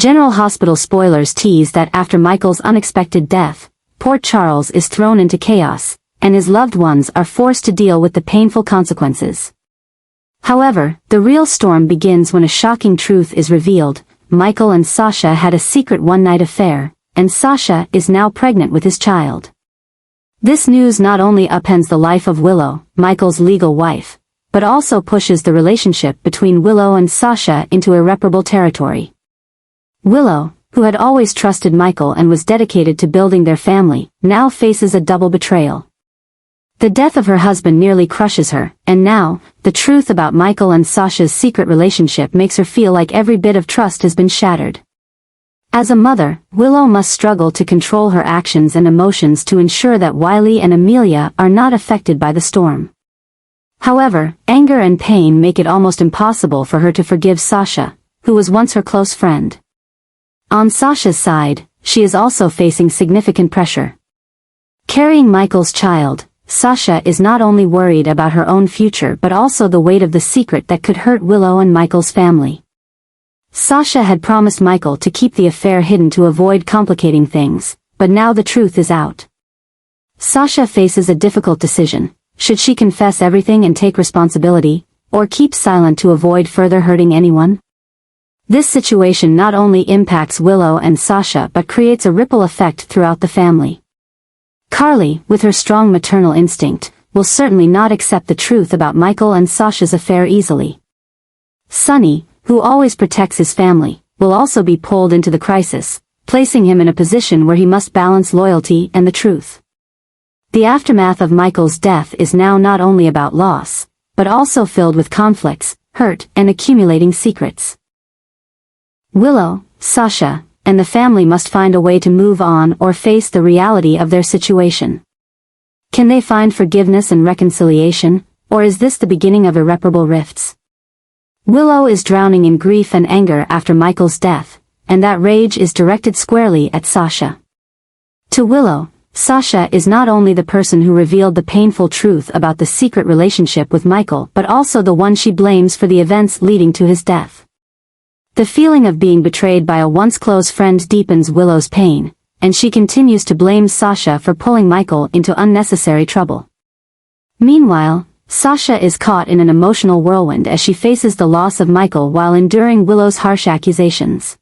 General Hospital spoilers tease that after Michael's unexpected death, Port Charles is thrown into chaos, and his loved ones are forced to deal with the painful consequences. However, the real storm begins when a shocking truth is revealed. Michael and Sasha had a secret one-night affair, and Sasha is now pregnant with his child. This news not only upends the life of Willow, Michael's legal wife, but also pushes the relationship between Willow and Sasha into irreparable territory. Willow, who had always trusted Michael and was dedicated to building their family, now faces a double betrayal. The death of her husband nearly crushes her, and now, the truth about Michael and Sasha's secret relationship makes her feel like every bit of trust has been shattered. As a mother, Willow must struggle to control her actions and emotions to ensure that Wiley and Amelia are not affected by the storm. However, anger and pain make it almost impossible for her to forgive Sasha, who was once her close friend. On Sasha's side, she is also facing significant pressure. Carrying Michael's child, Sasha is not only worried about her own future but also the weight of the secret that could hurt Willow and Michael's family. Sasha had promised Michael to keep the affair hidden to avoid complicating things, but now the truth is out. Sasha faces a difficult decision. Should she confess everything and take responsibility, or keep silent to avoid further hurting anyone? This situation not only impacts Willow and Sasha but creates a ripple effect throughout the family. Carly, with her strong maternal instinct, will certainly not accept the truth about Michael and Sasha's affair easily. Sonny, who always protects his family, will also be pulled into the crisis, placing him in a position where he must balance loyalty and the truth. The aftermath of Michael's death is now not only about loss, but also filled with conflicts, hurt, and accumulating secrets. Willow, Sasha, and the family must find a way to move on or face the reality of their situation. Can they find forgiveness and reconciliation, or is this the beginning of irreparable rifts? Willow is drowning in grief and anger after Michael's death, and that rage is directed squarely at Sasha. To Willow, Sasha is not only the person who revealed the painful truth about the secret relationship with Michael but also the one she blames for the events leading to his death. The feeling of being betrayed by a once close friend deepens Willow's pain, and she continues to blame Sasha for pulling Michael into unnecessary trouble. Meanwhile, Sasha is caught in an emotional whirlwind as she faces the loss of Michael while enduring Willow's harsh accusations.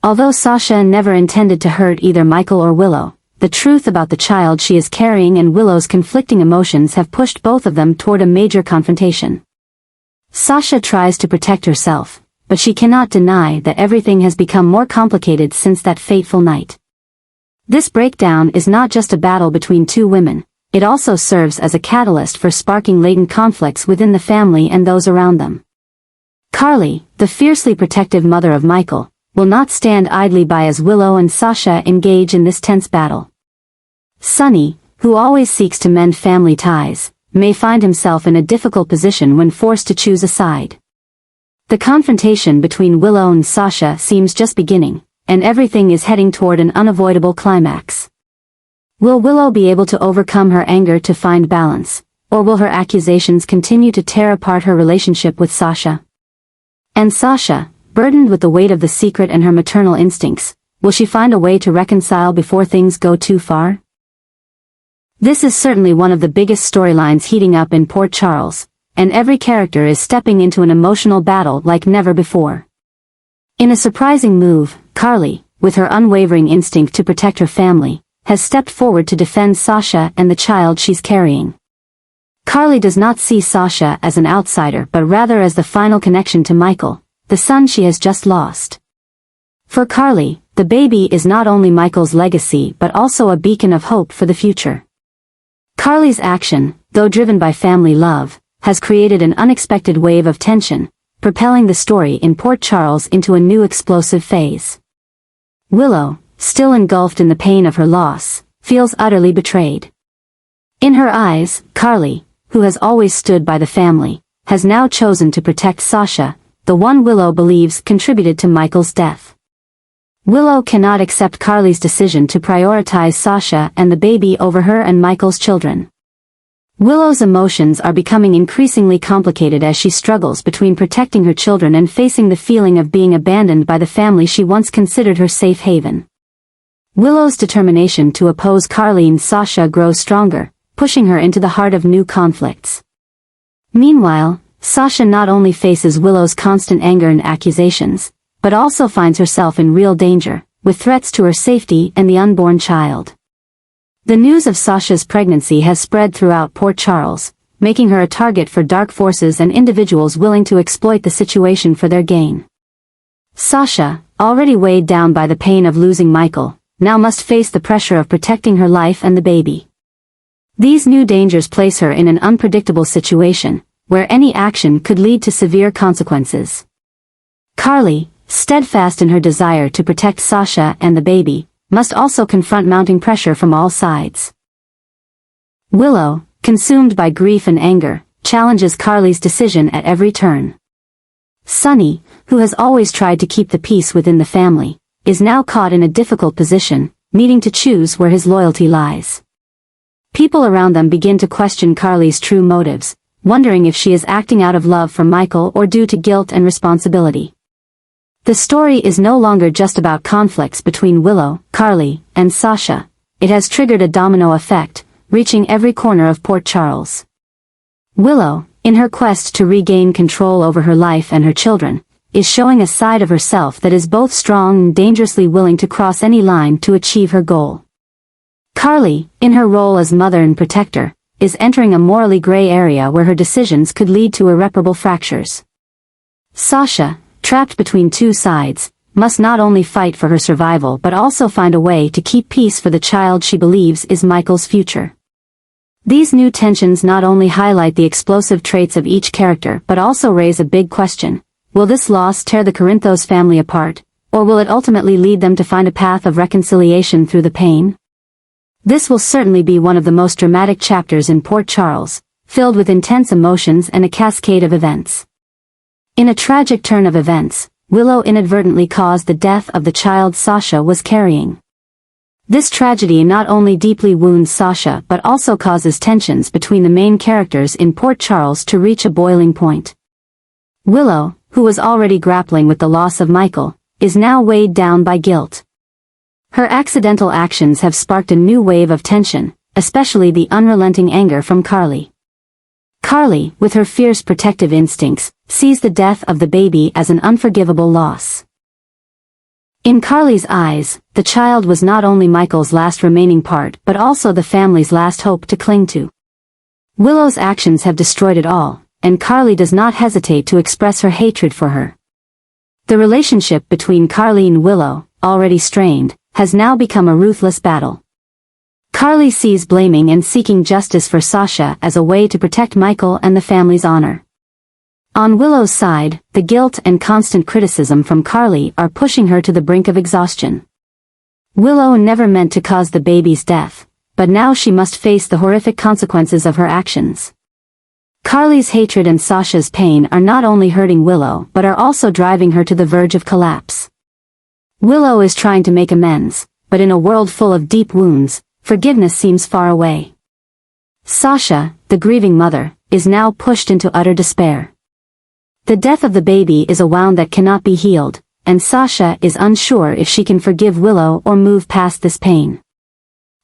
Although Sasha never intended to hurt either Michael or Willow, the truth about the child she is carrying and Willow's conflicting emotions have pushed both of them toward a major confrontation. Sasha tries to protect herself, but she cannot deny that everything has become more complicated since that fateful night. This breakdown is not just a battle between two women, it also serves as a catalyst for sparking latent conflicts within the family and those around them. Carly, the fiercely protective mother of Michael, will not stand idly by as Willow and Sasha engage in this tense battle. Sonny, who always seeks to mend family ties, may find himself in a difficult position when forced to choose a side. The confrontation between Willow and Sasha seems just beginning, and everything is heading toward an unavoidable climax. Will Willow be able to overcome her anger to find balance, or will her accusations continue to tear apart her relationship with Sasha? And Sasha, burdened with the weight of the secret and her maternal instincts, will she find a way to reconcile before things go too far? This is certainly one of the biggest storylines heating up in Port Charles, and every character is stepping into an emotional battle like never before. In a surprising move, Carly, with her unwavering instinct to protect her family, has stepped forward to defend Sasha and the child she's carrying. Carly does not see Sasha as an outsider but rather as the final connection to Michael, the son she has just lost. For Carly, the baby is not only Michael's legacy but also a beacon of hope for the future. Carly's action, though driven by family love, has created an unexpected wave of tension, propelling the story in Port Charles into a new explosive phase. Willow, still engulfed in the pain of her loss, feels utterly betrayed. In her eyes, Carly, who has always stood by the family, has now chosen to protect Sasha, the one Willow believes contributed to Michael's death. Willow cannot accept Carly's decision to prioritize Sasha and the baby over her and Michael's children. Willow's emotions are becoming increasingly complicated as she struggles between protecting her children and facing the feeling of being abandoned by the family she once considered her safe haven. Willow's determination to oppose Carlene's Sasha grows stronger, pushing her into the heart of new conflicts. Meanwhile, Sasha not only faces Willow's constant anger and accusations, but also finds herself in real danger, with threats to her safety and the unborn child. The news of Sasha's pregnancy has spread throughout Port Charles, making her a target for dark forces and individuals willing to exploit the situation for their gain. Sasha, already weighed down by the pain of losing Michael, now must face the pressure of protecting her life and the baby. These new dangers place her in an unpredictable situation, where any action could lead to severe consequences. Carly, steadfast in her desire to protect Sasha and the baby, must also confront mounting pressure from all sides. Willow, consumed by grief and anger, challenges Carly's decision at every turn. Sunny, who has always tried to keep the peace within the family, is now caught in a difficult position, needing to choose where his loyalty lies. People around them begin to question Carly's true motives, wondering if she is acting out of love for Michael or due to guilt and responsibility. The story is no longer just about conflicts between Willow, Carly, and Sasha. It has triggered a domino effect, reaching every corner of Port Charles. Willow, in her quest to regain control over her life and her children, is showing a side of herself that is both strong and dangerously willing to cross any line to achieve her goal. Carly, in her role as mother and protector, is entering a morally gray area where her decisions could lead to irreparable fractures. Sasha, trapped between two sides, must not only fight for her survival but also find a way to keep peace for the child she believes is Michael's future. These new tensions not only highlight the explosive traits of each character but also raise a big question: will this loss tear the Corinthos family apart, or will it ultimately lead them to find a path of reconciliation through the pain? This will certainly be one of the most dramatic chapters in Port Charles, filled with intense emotions and a cascade of events. In a tragic turn of events, Willow inadvertently caused the death of the child Sasha was carrying. This tragedy not only deeply wounds Sasha but also causes tensions between the main characters in Port Charles to reach a boiling point. Willow, who was already grappling with the loss of Michael, is now weighed down by guilt. Her accidental actions have sparked a new wave of tension, especially the unrelenting anger from Carly. Carly, with her fierce protective instincts, sees the death of the baby as an unforgivable loss. In Carly's eyes, the child was not only Michael's last remaining part but also the family's last hope to cling to. Willow's actions have destroyed it all, and Carly does not hesitate to express her hatred for her. The relationship between Carly and Willow, already strained, has now become a ruthless battle. Carly sees blaming and seeking justice for Sasha as a way to protect Michael and the family's honor. On Willow's side, the guilt and constant criticism from Carly are pushing her to the brink of exhaustion. Willow never meant to cause the baby's death, but now she must face the horrific consequences of her actions. Carly's hatred and Sasha's pain are not only hurting Willow but are also driving her to the verge of collapse. Willow is trying to make amends, but in a world full of deep wounds, forgiveness seems far away. Sasha, the grieving mother, is now pushed into utter despair. The death of the baby is a wound that cannot be healed, and Sasha is unsure if she can forgive Willow or move past this pain.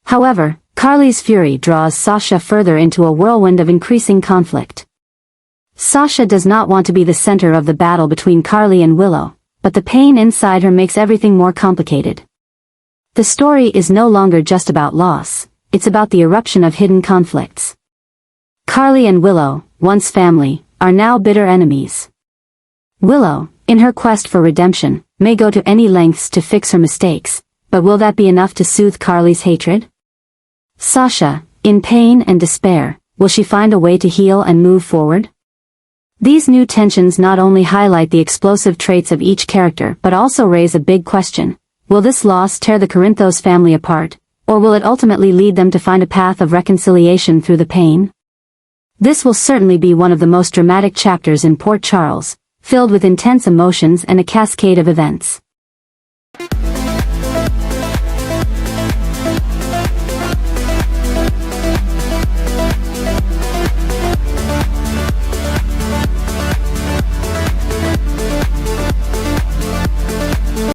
However, Carly's fury draws Sasha further into a whirlwind of increasing conflict. Sasha does not want to be the center of the battle between Carly and Willow, but the pain inside her makes everything more complicated. The story is no longer just about loss, it's about the eruption of hidden conflicts. Carly and Willow, once family, are now bitter enemies. Willow, in her quest for redemption, may go to any lengths to fix her mistakes, but will that be enough to soothe Carly's hatred? Sasha, in pain and despair, will she find a way to heal and move forward? These new tensions not only highlight the explosive traits of each character but also raise a big question: will this loss tear the Corinthos family apart, or will it ultimately lead them to find a path of reconciliation through the pain? This will certainly be one of the most dramatic chapters in Port Charles, filled with intense emotions and a cascade of events.